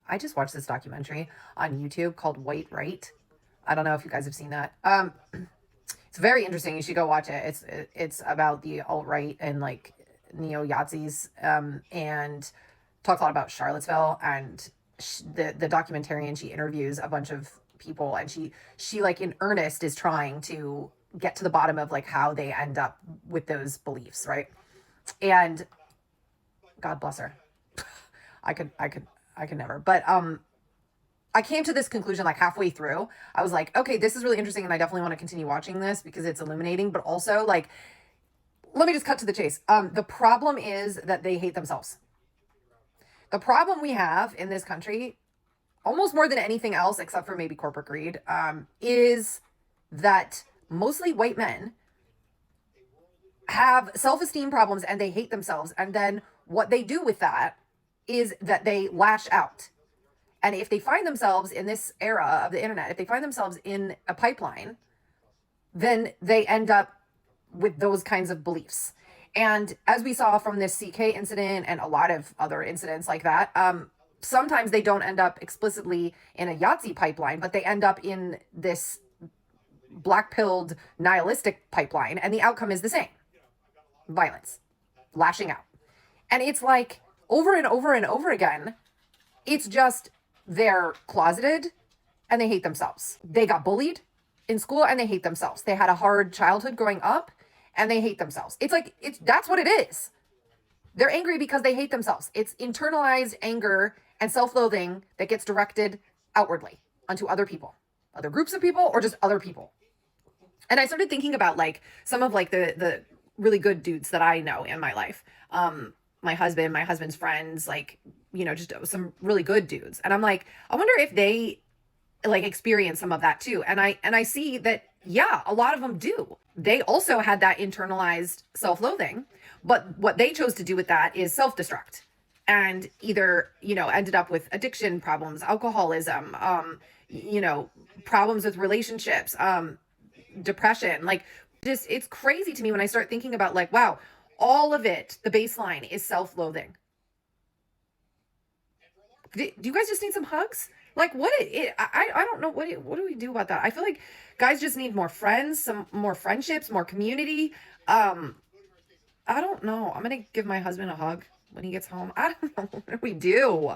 I just watched this documentary on YouTube called White Right. I don't know if you guys have seen that. It's very interesting. You should go watch it. It's about the alt right and like neo Yazis, and talks a lot about Charlottesville. And the documentarian, she interviews a bunch of people, and she like in earnest is trying to get to the bottom of like how they end up with those beliefs, right? And God bless her. I could I could I could never. But I came to this conclusion like halfway through. I was like, okay, this is really interesting and I definitely want to continue watching this because it's illuminating, but also like let me just cut to the chase. The problem is that they hate themselves. The problem we have in this country, almost more than anything else, except for maybe corporate greed, is that mostly white men have self esteem problems and they hate themselves. And then what they do with that is that they lash out. And if they find themselves in this era of the internet, if they find themselves in a pipeline, then they end up with those kinds of beliefs. And as we saw from this CK incident and a lot of other incidents like that, sometimes they don't end up explicitly in a Yahtzee pipeline, but they end up in this black pilled nihilistic pipeline. And the outcome is the same: violence, lashing out. And it's like over and over and over again, it's just they're closeted and they hate themselves. They got bullied in school and they hate themselves. They had a hard childhood growing up and they hate themselves. It's like that's what it is. They're angry because they hate themselves. It's internalized anger and self-loathing that gets directed outwardly onto other people, other groups of people, or just other people. And I started thinking about like some of like the really good dudes that I know in my life. My husband, my husband's friends, like, just some really good dudes. And I'm like, I wonder if they like experience some of that too. And I see that, yeah, a lot of them do. They also had that internalized self-loathing, but what they chose to do with that is self-destruct and either, ended up with addiction problems, alcoholism, problems with relationships, depression. Like, just it's crazy to me when I start thinking about like, wow, all of it, the baseline is self-loathing. Do you guys just need some hugs? Like what I don't know what do we do about that? I feel like guys just need more friends, some more friendships, more community. Um I don't know. I'm going to give my husband a hug when he gets home. I don't know what do we do?